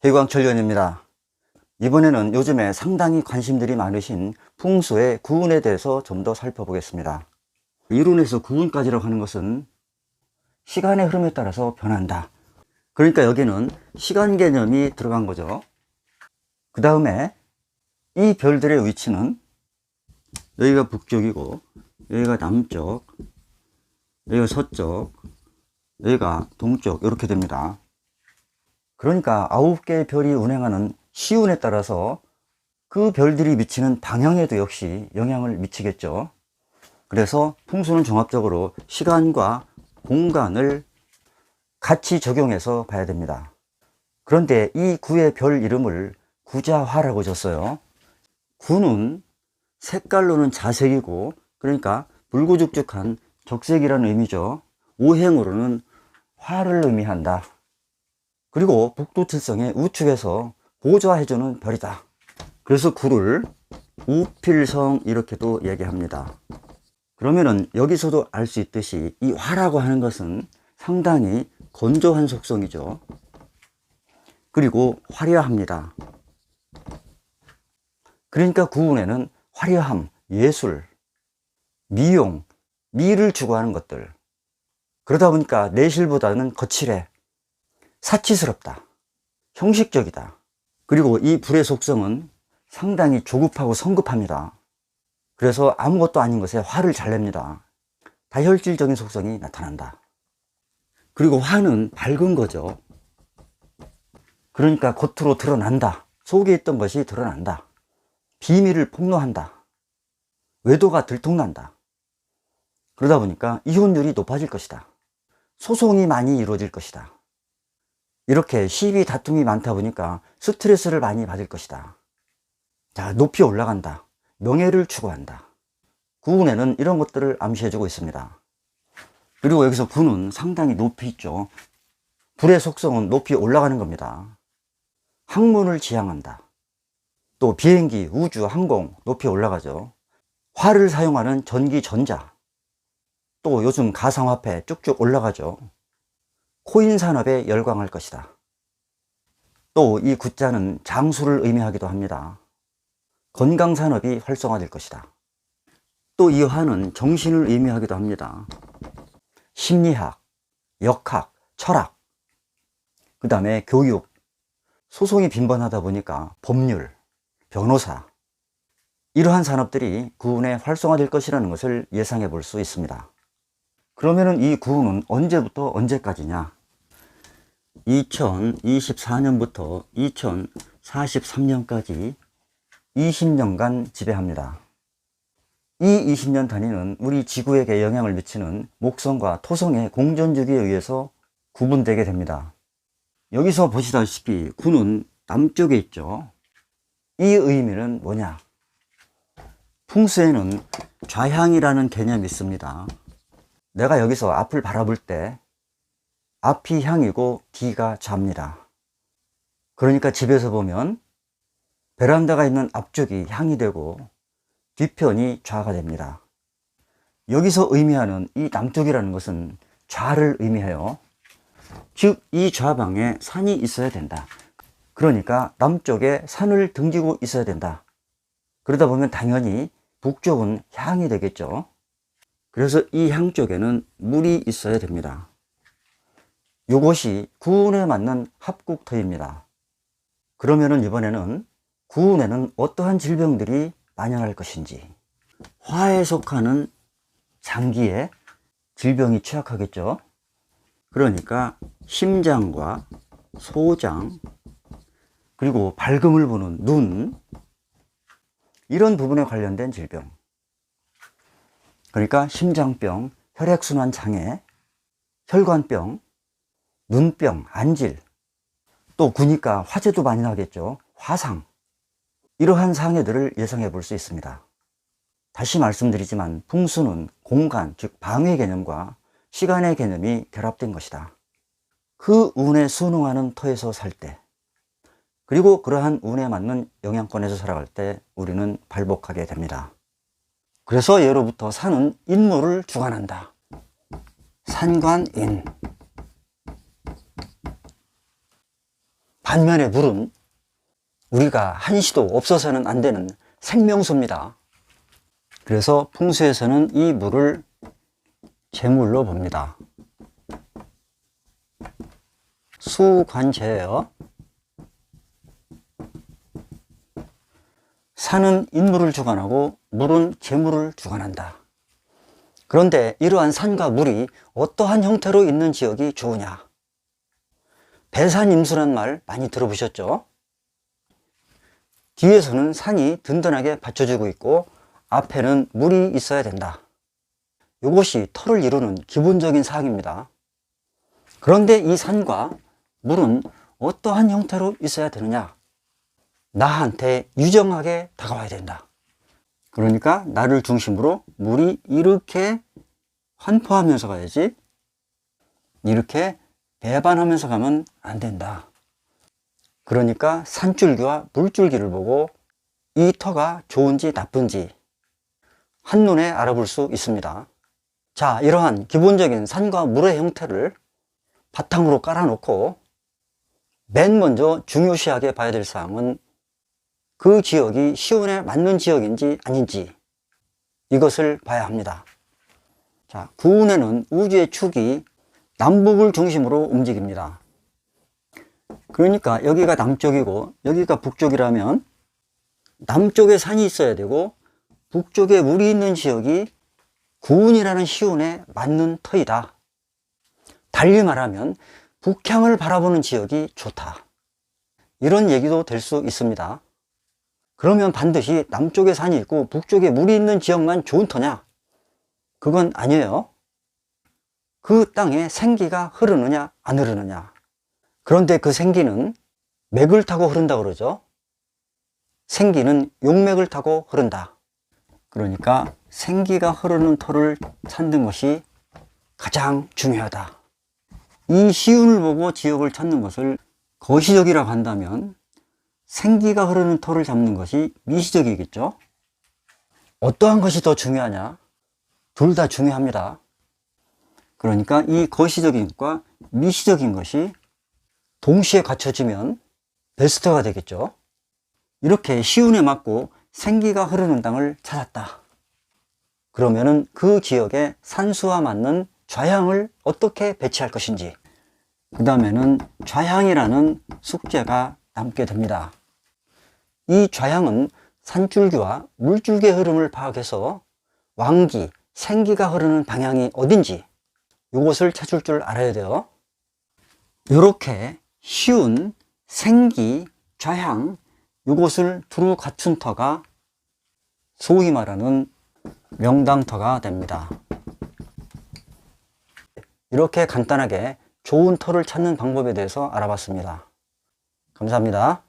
해광철련입니다. 이번에는 요즘에 상당히 관심들이 많으신 풍수의 구운에 대해서 좀 더 살펴보겠습니다. 이론에서 구운까지라고 하는 것은 시간의 흐름에 따라서 변한다. 그러니까 여기는 시간 개념이 들어간 거죠. 그 다음에 이 별들의 위치는 여기가 북쪽이고 여기가 남쪽, 여기가 서쪽, 여기가 동쪽 이렇게 됩니다. 그러니까 9개의 별이 운행하는 시운에 따라서 그 별들이 미치는 방향에도 역시 영향을 미치겠죠. 그래서 풍수는 종합적으로 시간과 공간을 같이 적용해서 봐야 됩니다. 그런데 이 구의 별 이름을 구자화라고 줬어요. 구는 색깔로는 자색이고, 그러니까 붉고죽죽한 적색이라는 의미죠. 오행으로는 화를 의미한다. 그리고 북두칠성의 우측에서 보좌해주는 별이다. 그래서 구를 우필성 이렇게도 얘기합니다. 그러면은 여기서도 알 수 있듯이 이 화라고 하는 것은 상당히 건조한 속성이죠. 그리고 화려합니다. 그러니까 구운에는 화려함, 예술, 미용, 미를 추구하는 것들, 그러다 보니까 내실보다는 거칠해, 사치스럽다, 형식적이다. 그리고 이 불의 속성은 상당히 조급하고 성급합니다. 그래서 아무것도 아닌 것에 화를 잘 냅니다. 다혈질적인 속성이 나타난다. 그리고 화는 밝은 거죠. 그러니까 겉으로 드러난다. 속에 있던 것이 드러난다. 비밀을 폭로한다. 외도가 들통난다. 그러다 보니까 이혼율이 높아질 것이다. 소송이 많이 이루어질 것이다. 이렇게 시비 다툼이 많다 보니까 스트레스를 많이 받을 것이다. 자, 높이 올라간다. 명예를 추구한다. 구운에는 이런 것들을 암시해주고 있습니다. 그리고 여기서 구는 상당히 높이 있죠. 불의 속성은 높이 올라가는 겁니다. 학문을 지향한다. 또 비행기, 우주, 항공 높이 올라가죠. 화를 사용하는 전기, 전자, 또 요즘 가상화폐 쭉쭉 올라가죠. 코인 산업에 열광할 것이다. 또 이 구자는 장수를 의미하기도 합니다. 건강 산업이 활성화될 것이다. 또 이 화는 정신을 의미하기도 합니다. 심리학, 역학, 철학, 그 다음에 교육, 소송이 빈번하다 보니까 법률, 변호사, 이러한 산업들이 구운에 활성화될 것이라는 것을 예상해 볼 수 있습니다. 그러면은 이 구운은 언제부터 언제까지냐? 2024년부터 2043년까지 20년간 지배합니다. 이 20년 단위는 우리 지구에게 영향을 미치는 목성과 토성의 공전주기에 의해서 구분되게 됩니다. 여기서 보시다시피 구는 남쪽에 있죠. 이 의미는 뭐냐? 풍수에는 좌향이라는 개념이 있습니다. 내가 여기서 앞을 바라볼 때 앞이 향이고 뒤가 좌입니다. 그러니까 집에서 보면 베란다가 있는 앞쪽이 향이 되고 뒤편이 좌가 됩니다. 여기서 의미하는 이 남쪽이라는 것은 좌를 의미해요. 즉 이 좌방에 산이 있어야 된다. 그러니까 남쪽에 산을 등지고 있어야 된다. 그러다 보면 당연히 북쪽은 향이 되겠죠. 그래서 이 향 쪽에는 물이 있어야 됩니다. 이것이 구운에 맞는 합국터입니다. 그러면은 이번에는 구운에는 어떠한 질병들이 만연할 것인지, 화에 속하는 장기에 질병이 취약하겠죠. 그러니까 심장과 소장, 그리고 밝음을 보는 눈, 이런 부분에 관련된 질병, 그러니까 심장병, 혈액순환 장애, 혈관병, 눈병, 안질, 또 구니까 화재도 많이 나겠죠. 화상, 이러한 장애들을 예상해 볼 수 있습니다. 다시 말씀드리지만 풍수는 공간, 즉 방위 개념과 시간의 개념이 결합된 것이다. 그 운에 순응하는 터에서 살 때, 그리고 그러한 운에 맞는 영향권에서 살아갈 때 우리는 발복하게 됩니다. 그래서 예로부터 산은 인물을 주관한다. 산관인. 반면에 물은 우리가 한시도 없어서는 안 되는 생명수입니다. 그래서 풍수에서는 이 물을 재물로 봅니다. 수관재예요. 산은 인물을 주관하고 물은 재물을 주관한다. 그런데 이러한 산과 물이 어떠한 형태로 있는 지역이 좋으냐? 배산임수란 말 많이 들어보셨죠? 뒤에서는 산이 든든하게 받쳐주고 있고 앞에는 물이 있어야 된다. 이것이 터를 이루는 기본적인 사항입니다. 그런데 이 산과 물은 어떠한 형태로 있어야 되느냐? 나한테 유정하게 다가와야 된다. 그러니까 나를 중심으로 물이 이렇게 환포하면서 가야지, 이렇게 배반하면서 가면 안 된다. 그러니까 산줄기와 물줄기를 보고 이 터가 좋은지 나쁜지 한눈에 알아볼 수 있습니다. 자, 이러한 기본적인 산과 물의 형태를 바탕으로 깔아놓고 맨 먼저 중요시하게 봐야 될 사항은 그 지역이 시온에 맞는 지역인지 아닌지, 이것을 봐야 합니다. 자, 구운에는 우주의 축이 남북을 중심으로 움직입니다. 그러니까 여기가 남쪽이고 여기가 북쪽이라면 남쪽에 산이 있어야 되고 북쪽에 물이 있는 지역이 구운이라는 시온에 맞는 터이다. 달리 말하면 북향을 바라보는 지역이 좋다. 이런 얘기도 될 수 있습니다. 그러면 반드시 남쪽에 산이 있고 북쪽에 물이 있는 지역만 좋은 터냐? 그건 아니에요. 그 땅에 생기가 흐르느냐 안 흐르느냐. 그런데 그 생기는 맥을 타고 흐른다고 그러죠. 생기는 용맥을 타고 흐른다. 그러니까 생기가 흐르는 터를 찾는 것이 가장 중요하다. 이 시운을 보고 지역을 찾는 것을 거시적이라고 한다면 생기가 흐르는 터를 잡는 것이 미시적이겠죠. 어떠한 것이 더 중요하냐? 둘 다 중요합니다. 그러니까 이 거시적인 것과 미시적인 것이 동시에 갖춰지면 베스트가 되겠죠. 이렇게 시운에 맞고 생기가 흐르는 땅을 찾았다. 그러면은 그 지역의 산수와 맞는 좌향을 어떻게 배치할 것인지, 그 다음에는 좌향이라는 숙제가 남게 됩니다. 이 좌향은 산줄기와 물줄기의 흐름을 파악해서 왕기, 생기가 흐르는 방향이 어딘지 이것을 찾을 줄 알아야 돼요. 이렇게 시운, 생기, 좌향 이것을 두루 갖춘 터가 소위 말하는 명당터가 됩니다. 이렇게 간단하게 좋은 터를 찾는 방법에 대해서 알아봤습니다. 감사합니다.